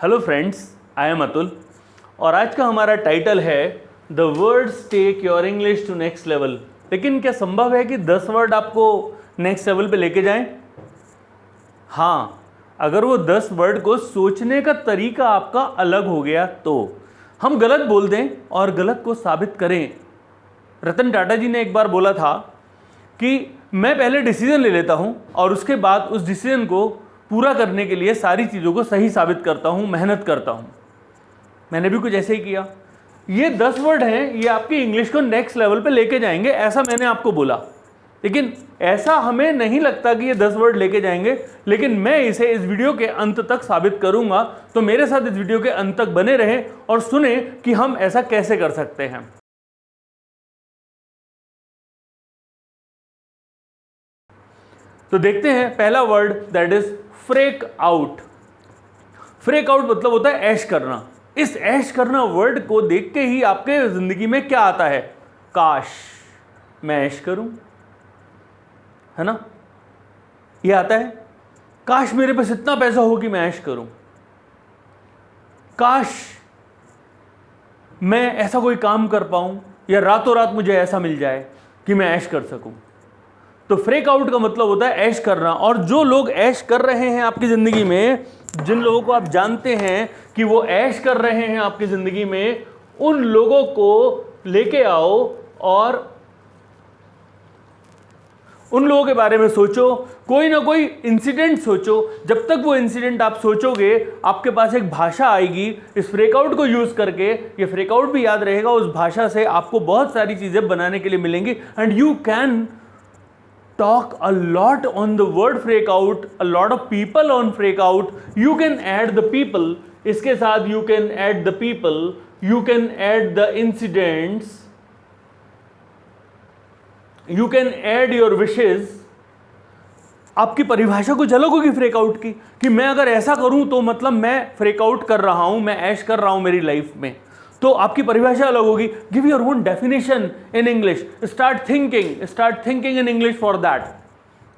Hello friends, I am Atul और आज का हमारा टाइटल है the words take your English to next level. लेकिन क्या संभव है कि 10 वर्ड आपको नेक्स्ट लेवल पे लेके जाएं? हाँ, अगर वो 10 वर्ड को सोचने का तरीका आपका अलग हो गया तो हम गलत बोल दें और गलत को साबित करें। रतन टाटा जी ने एक बार बोला था कि मैं पहले डिसीजन ले लेता हूं और उसके बाद उस डिसीजन को पूरा करने के लिए सारी चीज़ों को सही साबित करता हूं, मेहनत करता हूं। मैंने भी कुछ ऐसे ही किया। ये 10 वर्ड हैं, ये आपकी इंग्लिश को नेक्स्ट लेवल पे लेके जाएंगे, ऐसा मैंने आपको बोला। लेकिन ऐसा हमें नहीं लगता कि ये 10 वर्ड लेके जाएंगे, लेकिन मैं इसे इस वीडियो के अंत तक साबित करूंगा। तो मेरे साथ इस वीडियो के अंत तक बने रहें और सुने कि हम ऐसा कैसे कर सकते हैं। तो देखते हैं पहला word, that is freak out. Freak out मतलब होता है ऐश करना। इस ऐश करना वर्ड को देख के ही आपके जिंदगी में क्या आता है? काश मैं ऐश करूं, है ना? ये आता है। काश मेरे पास इतना पैसा हो कि मैं ऐश करूं। काश मैं ऐसा कोई काम कर पाऊं या रातों रात मुझे ऐसा मिल जाए कि मैं ऐश कर सकूं। तो फ्रेक आउट का मतलब होता है ऐश करना। और जो लोग ऐश कर रहे हैं आपकी ज़िंदगी में, जिन लोगों को आप जानते हैं कि वो ऐश कर रहे हैं आपकी ज़िंदगी में, उन लोगों को लेके आओ और उन लोगों के बारे में सोचो। कोई ना कोई इंसिडेंट सोचो। जब तक वो इंसिडेंट आप सोचोगे, आपके पास एक भाषा आएगी। इस फ्रेकआउट को यूज़ करके, ये फ्रेकआउट भी याद रहेगा, उस भाषा से आपको बहुत सारी चीज़ें बनाने के लिए मिलेंगी। And you can talk a lot on the word freak out, a lot of people on freak out. You can add the people, इसके साथ you can add the people, you can add the incidents, you can add your wishes. आपकी परिभाषा कुछ अलग होगी freak out की, कि मैं अगर ऐसा करूं तो मतलब मैं फ्रेक आउट कर रहा हूं, मैं ऐश कर रहा हूं मेरी लाइफ में। तो आपकी परिभाषा अलग होगी। Give your own definition in English. Start thinking in English for that.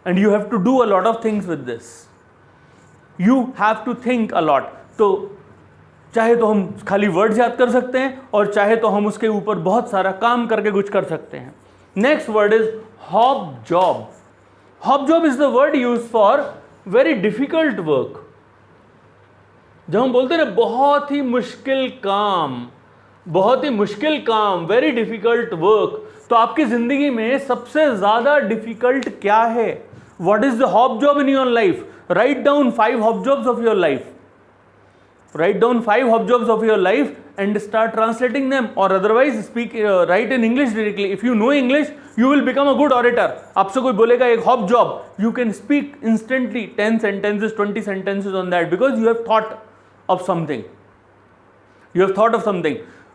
And you have to do a lot of things with this. You have to think a lot. तो चाहे तो हम खाली वर्ड्स याद कर सकते हैं और चाहे तो हम उसके ऊपर बहुत सारा काम करके कुछ कर सकते हैं। Next word is hob job. Hob job is the word use for very difficult work. जब हम बोलते हैं ना बहुत ही मुश्किल काम, वेरी डिफिकल्ट वर्क, तो आपकी जिंदगी में सबसे ज्यादा डिफिकल्ट क्या है? What is the hob job in your life? Write down 5 hob jobs of your life. Write down 5 hop jobs of your life and start translating them, or otherwise write in English directly. If you know English, you will become a good orator. आपसे कोई बोलेगा एक hop job, you can speak instantly 10 sentences, 20 sentences on that because you have thought of something.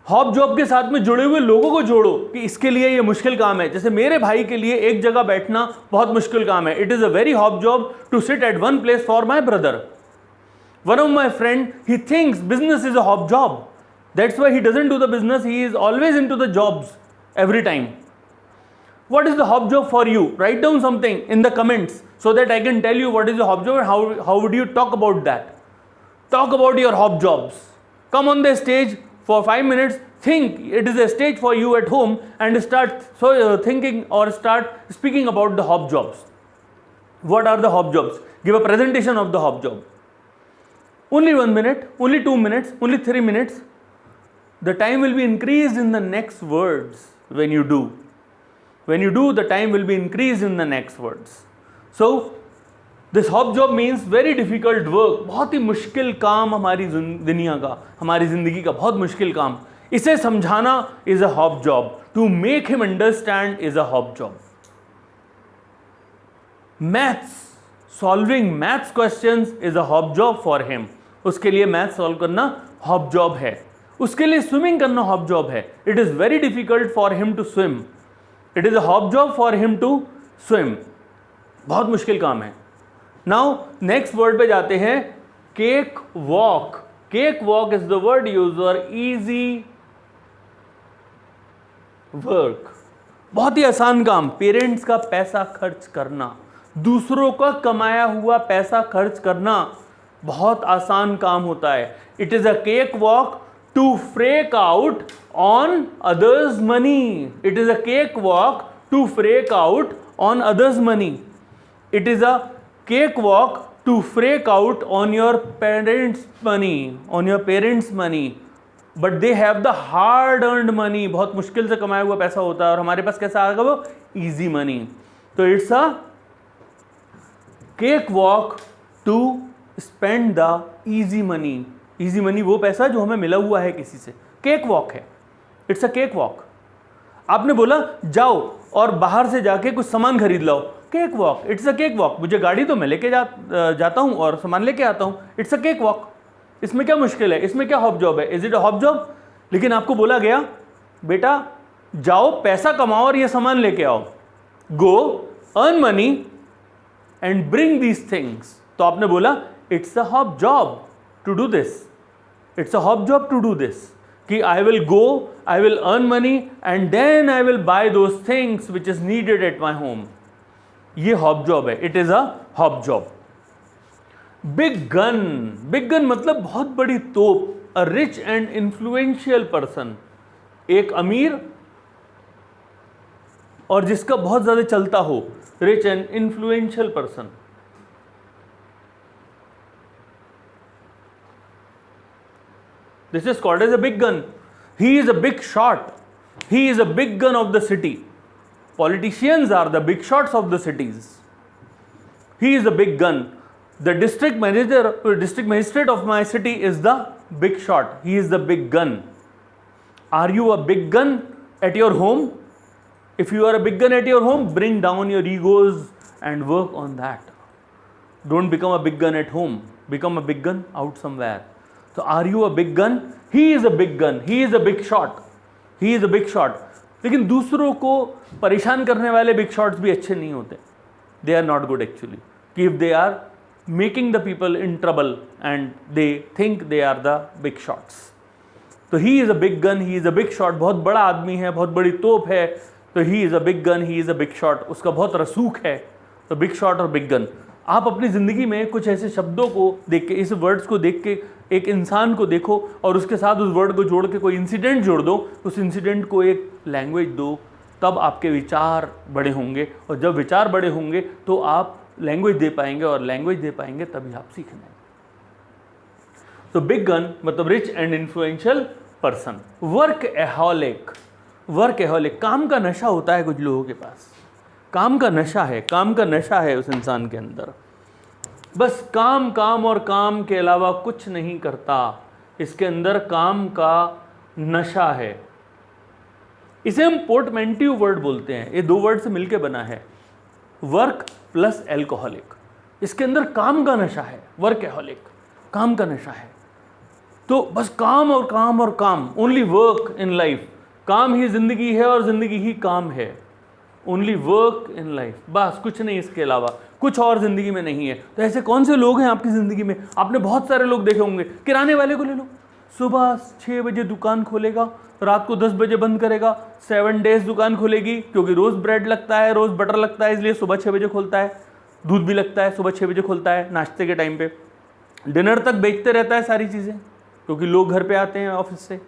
Hop job के साथ में जुड़े हुए लोगों को जोड़ो कि इसके लिए ये मुश्किल काम है। जैसे मेरे भाई के लिए एक जगह बैठना बहुत मुश्किल काम है। It is a very hop job to sit at one place for my brother. One of my friend, he thinks business is a hop job. That's why he doesn't do the business. He is always into the jobs every time. What is the hop job for you? Write down something in the comments so that I can tell you what is the hop job and how would you talk about that. Talk about your hop jobs. Come on the stage for 5 minutes. Think it is a stage for you at home and start thinking or start speaking about the hop jobs. What are the hop jobs? Give a presentation of the hop job. Only 1 minute, only 2 minutes, only 3 minutes. The time will be increased in the next words when you do. When you do, the time will be increased in the next words. So, this hop job means very difficult work. बहुत ही मुश्किल काम हमारी दुनिया का, हमारी ज़िंदगी का बहुत मुश्किल काम। इसे समझाना is a hop job. To make him understand is a hop job. Maths, solving maths questions is a hop job for him. उसके लिए मैथ सॉल्व करना हॉप जॉब है। उसके लिए स्विमिंग करना हॉप जॉब है। It is very difficult for him to swim. It is a hop job for him to swim. बहुत मुश्किल काम है। नाउ नेक्स्ट वर्ड पे जाते हैं, cake walk. Cake walk is the word use for easy work. बहुत ही आसान काम। पेरेंट्स का पैसा खर्च करना, दूसरों का कमाया हुआ पैसा खर्च करना, बहुत आसान काम होता है. It is a cake walk to freak out on others money. It is a cake walk to freak out on others money. It is a cake walk to freak out on your parents money, on your parents money. But they have the hard earned money. बहुत मुश्किल से कमाया हुआ पैसा होता है, और हमारे पास कैसा आएगा वो? Easy money. तो it's a cake walk to spend the easy money. Easy money वो पैसा जो हमें मिला हुआ है किसी से. केक वॉक है, इट्स अ केक वॉक. आपने बोला जाओ और बाहर से जाके कुछ सामान खरीद लाओ. Cake walk, it's a cake walk. मुझे गाड़ी तो मैं लेके जाता हूं और सामान लेके आता हूं. It's a cake walk. इसमें क्या मुश्किल है? इसमें क्या हॉब जॉब है? Is it a hob job? लेकिन आपको बोला गया बेटा जाओ पैसा कमाओ और ये सामान लेके आओ. Go earn money and bring these things. तो आपने बोला it's a hob job to do this. It's a hob job to do this. कि I will go, I will earn money and then I will buy those things which is needed at my home. ये hob job है. It is a hob job. Big gun. Big gun मतलब बहुत बड़ी तोप. A rich and influential person. एक अमीर और जिसका बहुत ज्यादा चलता हो. Rich and influential person. This is called as a big gun. He is a big shot. He is a big gun of the city. Politicians are the big shots of the cities. He is a big gun. The district magistrate of my city is the big shot. He is the big gun. Are you a big gun at your home? If you are a big gun at your home, bring down your egos and work on that. Don't become a big gun at home. Become a big gun out somewhere. So are you a big gun? He is a big gun. He is a big shot. He is a big shot. लेकिन दूसरों को परेशान करने वाले big shots भी अच्छे नहीं होते. They are not good actually. कि if they are making the people in trouble and they think they are the big shots. तो he is a big gun. He is a big shot. बहुत बड़ा आदमी है, बहुत बड़ी तोप है. तो he is a big gun. He is a big shot. उसका बहुत रसूख है. तो बिग शॉट और बिग गन. आप अपनी ज़िंदगी में कुछ ऐसे शब्दों को देख के, इस वर्ड्स को देख के एक इंसान को देखो और उसके साथ उस वर्ड को जोड़ के कोई इंसिडेंट जोड़ दो. उस इंसिडेंट को एक लैंग्वेज दो. तब आपके विचार बड़े होंगे, और जब विचार बड़े होंगे तो आप लैंग्वेज दे पाएंगे, और लैंग्वेज दे पाएंगे तभी आप सीखना. तो बिग गन मतलब rich and influential person. Workaholic. Workaholic, काम का नशा होता है कुछ लोगों के पास. काम का नशा है, काम का नशा है उस इंसान के अंदर. बस काम काम और काम के अलावा कुछ नहीं करता. इसके अंदर काम का नशा है. इसे हम पोर्टमेंटिव वर्ड बोलते हैं. ये दो वर्ड से मिलकर बना है, वर्क प्लस एल्कोहलिक. इसके अंदर काम का नशा है. वर्क एहॉलिक, काम का नशा है. तो बस काम और काम और काम. Only work in life. काम ही जिंदगी है और जिंदगी ही काम है. ओनली वर्क इन लाइफ, बस कुछ नहीं इसके अलावा. कुछ और जिंदगी में नहीं है. तो ऐसे कौन से लोग हैं आपकी ज़िंदगी में? आपने बहुत सारे लोग देखे होंगे. किराने वाले को ले लो. सुबह 6 बजे दुकान खोलेगा, रात को 10 बजे बंद करेगा. 7 डेज दुकान खोलेगी, क्योंकि रोज़ ब्रेड लगता है, रोज़ बटर लगता है, इसलिए सुबह 6 बजे खोलता है. दूध भी लगता है, सुबह 6 बजे खोलता है नाश्ते के टाइम पे. डिनर तक बेचते रहता है सारी चीज़ें, क्योंकि लोग घर पे आते हैं ऑफिस से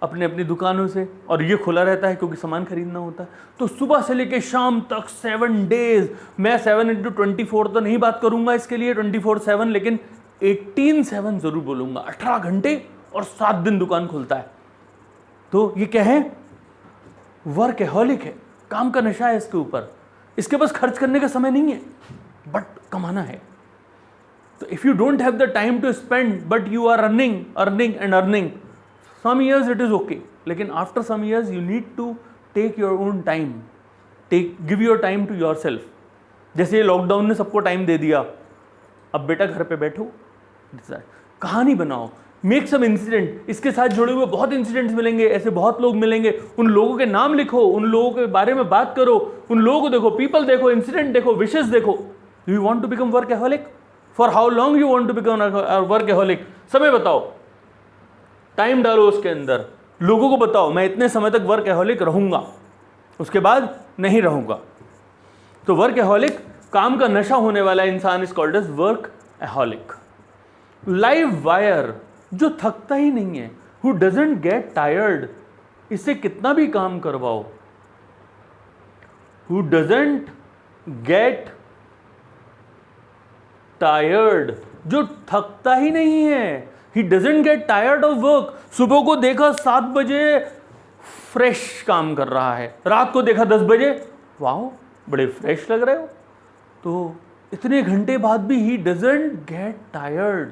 अपने अपनी दुकानों से, और ये खुला रहता है क्योंकि सामान खरीदना होता है. तो सुबह से लेके शाम तक 7 डेज. मैं 7 × 24 तो नहीं बात करूंगा इसके लिए 24/7, लेकिन 18/7 जरूर बोलूंगा. 18 घंटे और 7 दिन दुकान खुलता है. तो ये क्या है? वर्कहॉलिक है. काम का नशा है इसके ऊपर. इसके पास खर्च करने का समय नहीं है, बट कमाना है. तो if you don't have the time to spend, but you are earning and earning, some years it is okay, लेकिन after some years you need to take your own time. Give your time to yourself. जैसे lockdown ने सबको time दे दिया, अब बेटा घर पे बैठो, कहानी बनाओ, मेक सम इंसिडेंट. इसके साथ जुड़े हुए बहुत इंसिडेंट्स मिलेंगे, ऐसे बहुत लोग मिलेंगे. उन लोगों के नाम लिखो, उन लोगों के बारे में बात करो, उन लोगों को देखो, पीपल देखो, इंसिडेंट देखो, विशेस देखो. You want to become workaholic? For how long you want to become workaholic? समय बताओ, टाइम डालो उसके अंदर. लोगों को बताओ मैं इतने समय तक वर्कहॉलिक रहूंगा, उसके बाद नहीं रहूंगा. तो वर्कहॉलिक, काम का नशा होने वाला इंसान, is called as workaholic. Live wire जो थकता ही नहीं है, हु डजंट गेट टायर्ड, इससे कितना भी काम करवाओ, हु डजंट गेट टायर्ड, जो थकता ही नहीं है, he doesn't get tired of work. सुबह को देखा 7 बजे फ्रेश काम कर रहा है, रात को देखा 10 बजे, वाओ बड़े फ्रेश लग रहे हो, तो इतने घंटे बाद भी ही डजंट गेट टायर्ड,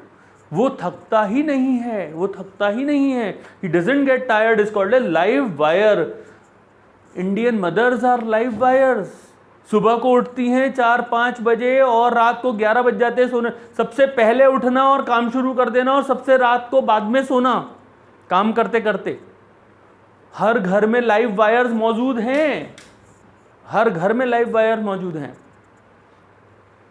वो थकता ही नहीं है, वो थकता ही नहीं है, he doesn't get tired is called a live wire. Indian mothers are live wires, सुबह को उठती हैं 4-5 बजे और रात को 11 बज जाते हैं सोने, सबसे पहले उठना और काम शुरू कर देना और सबसे रात को बाद में सोना, काम करते करते। हर घर में लाइव वायर्स मौजूद हैं, हर घर में लाइव वायर मौजूद हैं।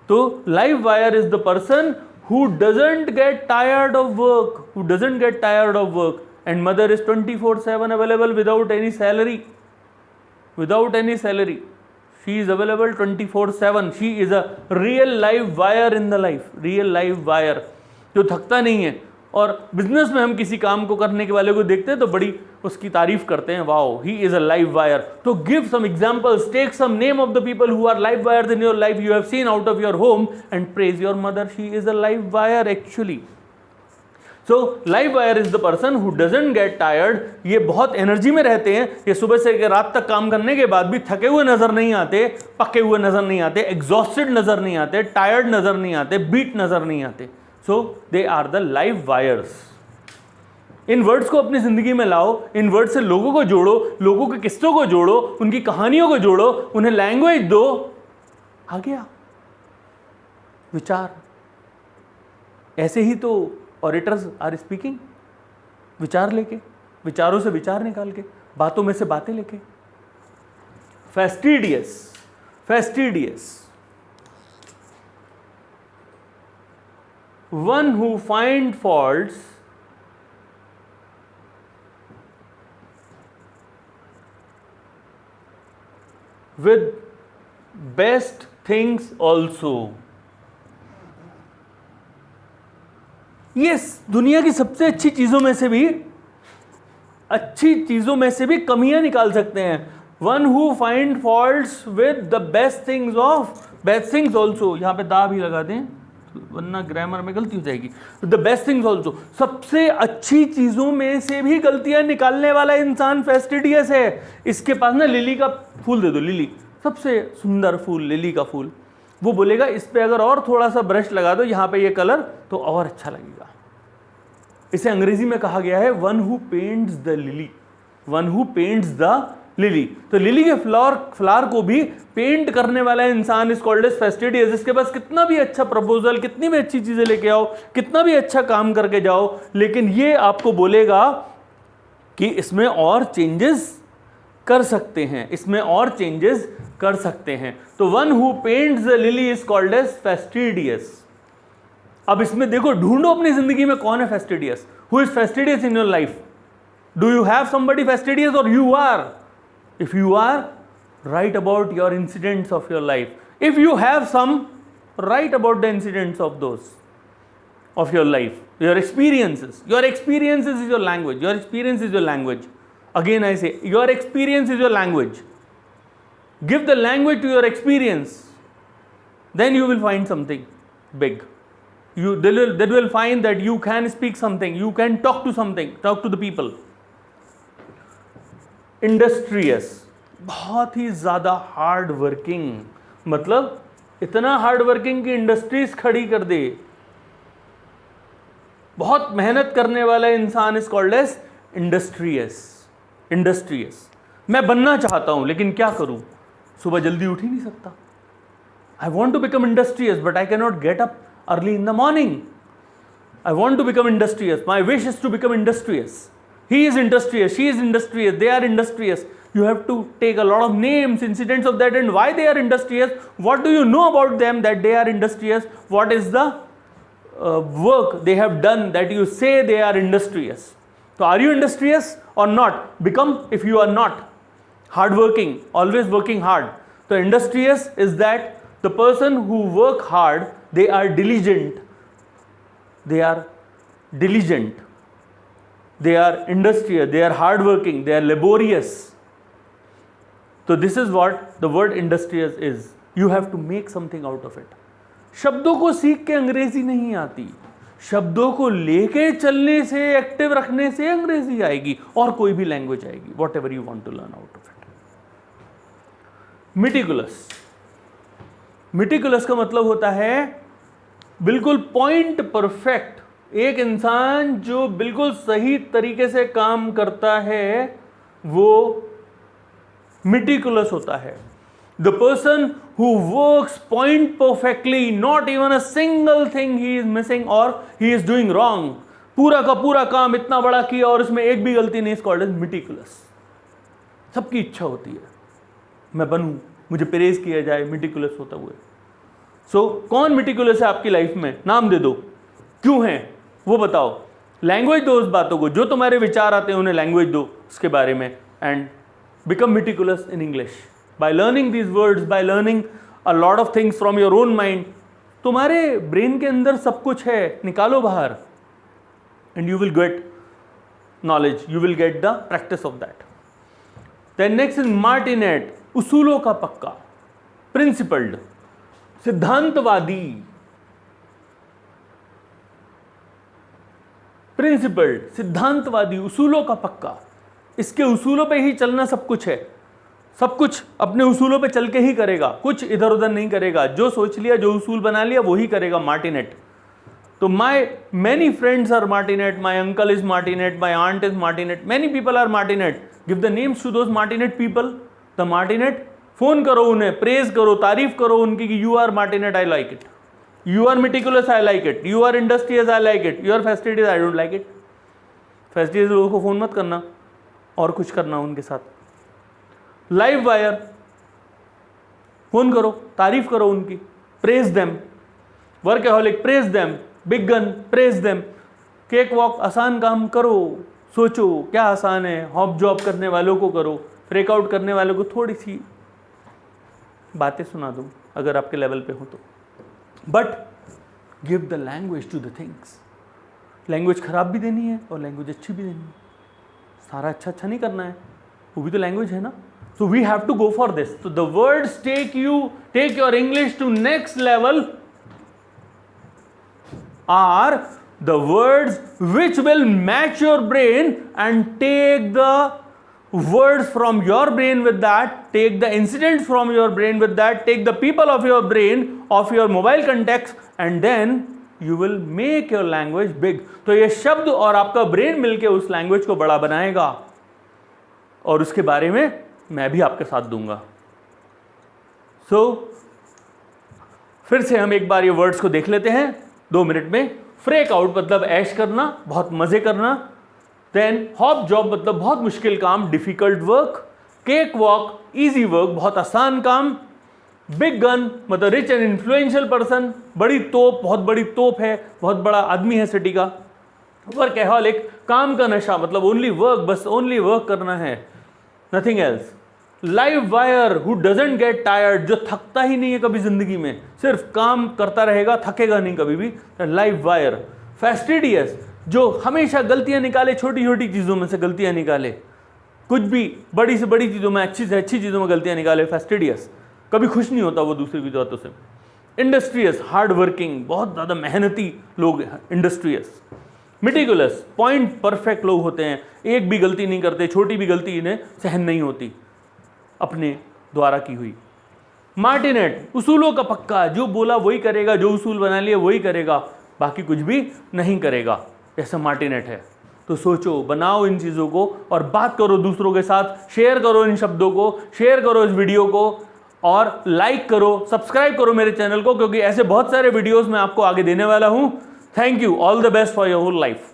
तो live wire is the person who doesn't get tired of work, who doesn't get tired of work, and mother is 24/7 available without any salary, without any salary, she is available 24/7, she is a real live wire in the life, real live wire जो थकता नहीं है। और business में हम किसी काम को करने के वाले को देखते हैं तो बड़ी उसकी तारीफ करते हैं, wow he is a live wire. तो give some examples, take some name of the people who are live wires in your life, you have seen out of your home, and praise your mother, she is a live wire actually. So live wire is the person who doesn't get tired. ये बहुत energy में रहते हैं, ये सुबह से रात तक काम करने के बाद भी थके हुए नजर नहीं आते, पके हुए नजर नहीं आते, एग्जॉस्टेड नजर नहीं आते, टायर्ड नजर नहीं आते, बीट नजर नहीं आते। So they are the live wires. इन वर्ड्स को अपनी जिंदगी में लाओ, इन वर्ड से लोगों को जोड़ो, लोगों के किस्सों को जोड़ो, उनकी कहानियों को जोड़ो, उन्हें लैंग्वेज दो, आ गया विचार। ऐसे ही तो ऑरेटर्स आर स्पीकिंग, विचार लेके, विचारों से विचार निकाल के, बातों में से बातें लेके। फेस्टिडियस, फेस्टिडियस, one who find faults with best things also। ये दुनिया की सबसे अच्छी चीजों में से भी, अच्छी चीजों में से भी कमियां निकाल सकते हैं। One who find faults with the best things of best things also, यहां पे दा भी लगा दें वरना ग्रामर में गलती हो जाएगी। द बेस्ट थिंग्स ऑल्सो, सबसे अच्छी चीजों में से भी गलतियां निकालने वाला इंसान फेस्टिडियस है। इसके पास ना लिली का फूल दे दो, लिली सबसे सुंदर फूल, लिली का फूल, वो बोलेगा इस पे अगर और थोड़ा सा ब्रश लगा दो यहाँ पे ये कलर, तो और अच्छा लगेगा। इसे अंग्रेजी में कहा गया है one who paints the lily, one who paints the lily. तो लिली के फ्लावर को भी पेंट करने वाला इंसान इज कॉल्ड एज फेस्टिडियस। इसके पास कितना भी अच्छा प्रपोजल, कितनी भी अच्छी चीजें लेके आओ, कितना भी अच्छा काम करके जाओ, लेकिन ये आपको बोलेगा कि इसमें और चेंजेस कर सकते हैं, इसमें और चेंजेस कर सकते हैं। तो one who paints the lily is called as fastidious. अब इसमें देखो, ढूंढो अपनी जिंदगी में कौन है fastidious, who is fastidious in your life. Do you have somebody fastidious और you are? If you are, write about your incidents of your life. If you have some, write about the incidents of those of your life, your experiences. Your experiences is your language. Your experience is your language. Again I say, your experience is your language. Give the language to your experience. Then you will find something big. They will find that you can speak something, you can talk to something, talk to the people. Industrious, बहुत ही ज़्यादा hard working, मतलब इतना hard working कि industries खड़ी कर दे, बहुत मेहनत करने वाला इंसान is called as industrious. Industrious, मैं बनना चाहता हूं लेकिन क्या करूं, सुबह जल्दी उठ ही नहीं सकता। I want to become industrious but I can not get up early in the morning. I want to become industrious, my wish is to become industrious. He is industrious, she is industrious, they are industrious. You have to take a lot of names, incidents of that, and why they are industrious. What do you know about them that they are industrious? What is the work they have done that you say they are industrious? So are you industrious or not? Become, if you are not, hardworking, always working hard. So industrious is that the person who work hard, they are diligent. they are diligent, they are industrious, they are hardworking, they are laborious. So this is what the word industrious is. You have to make something out of it. शब्दों को सीख के अंग्रेजी नहीं आती, शब्दों को लेके चलने से, एक्टिव रखने से अंग्रेजी आएगी, और कोई भी लैंग्वेज आएगी, whatever you want to learn out of it. Meticulous. Meticulous का मतलब होता है बिल्कुल पॉइंट परफेक्ट. एक इंसान जो बिल्कुल सही तरीके से काम करता है वो मिटिकुलस होता है. The person who works point perfectly, not even a single thing he is missing or he is doing wrong. पूरा का पूरा काम इतना बड़ा किया और इसमें एक भी गलती नहीं, इसको कॉल्ड meticulous. सबकी इच्छा होती है मैं बनूं, मुझे प्रेज किया जाए meticulous होता हुए. सो कौन meticulous है आपकी लाइफ में? नाम दे दो, क्यों है वो बताओ. लैंग्वेज दो उस बातों को, जो तुम्हारे विचार आते हैं उन्हें लैंग्वेज दो उसके बारे में, and become meticulous in English. By learning these words, by learning a lot of things from your own mind, तुम्हारे ब्रेन के अंदर सब कुछ है, निकालो बाहर, and you will get knowledge, you will get the practice of that. Then next is Martinet, उसूलों का पक्का, principled, सिद्धांतवादी. principled, सिद्धांतवादी, उसूलों का पक्का. इसके उसूलों पे ही चलना सब कुछ है, सब कुछ अपने उसूलों पे चल के ही करेगा, कुछ इधर उधर नहीं करेगा. जो सोच लिया, जो उसूल बना लिया वही करेगा. मार्टिनेट. तो my many friends are martinet, my uncle is martinet, my aunt is martinet, many people are martinet. Give the names to those martinet people. The martinet, phone करो उन्हें, प्रेज करो, तारीफ करो उनकी कि you are martinet, I like it. You are meticulous, I like it. You are industrious, I like it. You are fastidious, I don't like it. Fastidious लोगों को phone मत करना और कुछ करना उनके साथ. लाइव वायर, फोन करो, तारीफ करो उनकी, praise them. Workaholic, praise them. Big gun, praise them. Cake walk, आसान काम करो, सोचो क्या आसान है. हॉप जॉब करने वालों को करो, ब्रेकआउट करने वालों को थोड़ी सी बातें सुना दूं अगर आपके लेवल पे हो तो. But give the language to the things. Language खराब भी देनी है और लैंग्वेज अच्छी भी देनी है. सारा अच्छा अच्छा नहीं करना है, वो भी तो लैंग्वेज है ना. So we have to go for this. So the words take your English to next level are the words which will match your brain and take the words from your brain with that, take the incidents from your brain with that, take the people of your brain, of your mobile context, and then you will make your language big. तो ये शब्द और आपका brain मिलके उस language को बड़ा बनाएगा, और उसके बारे में मैं भी आपके साथ दूंगा. सो फिर से हम एक बार ये वर्ड्स को देख लेते हैं 2 मिनट में. फ्रेक आउट मतलब ऐश करना, बहुत मजे करना. देन हॉप जॉब मतलब बहुत मुश्किल काम, difficult work. Cake walk, easy work, बहुत आसान काम. बिग गन मतलब रिच एंड इन्फ्लुएंशियल पर्सन, बड़ी तोप, बहुत बड़ी तोप है, बहुत बड़ा आदमी है सिटी का. वर्कहॉलिक, काम का नशा मतलब ओनली वर्क, बस ओनली वर्क करना है, nothing else. Live wire, who doesn't get tired, जो थकता ही नहीं है कभी जिंदगी में, सिर्फ काम करता रहेगा, थकेगा नहीं कभी भी, लाइव वायर. फेस्टिडियस, जो हमेशा गलतियां निकाले, छोटी छोटी चीज़ों में से गलतियां निकाले, कुछ भी बड़ी से बड़ी चीज़ों में, अच्छी से अच्छी चीज़ों में गलतियां निकाले. फेस्टिडियस, कभी खुश नहीं होता वो दूसरी की बातों से. इंडस्ट्रियस, हार्ड वर्किंग, बहुत ज़्यादा मेहनती लोग हैं इंडस्ट्रियस. मिटिकुलस, पॉइंट परफेक्ट लोग होते हैं, एक भी गलती नहीं करते, छोटी भी गलती इन्हें सहन नहीं होती अपने द्वारा की हुई. मार्टिनेट, उसूलों का पक्का, जो बोला वही करेगा, जो उसूल बना लिया वही करेगा, बाकी कुछ भी नहीं करेगा. ऐसा मार्टिनेट है. तो सोचो, बनाओ इन चीज़ों को और बात करो दूसरों के साथ, शेयर करो इन शब्दों को, शेयर करो इस वीडियो को, और लाइक करो, सब्सक्राइब करो मेरे चैनल को, क्योंकि ऐसे बहुत सारे वीडियोस मैं आपको आगे देने वाला हूं. Thank you. All the best for your whole life.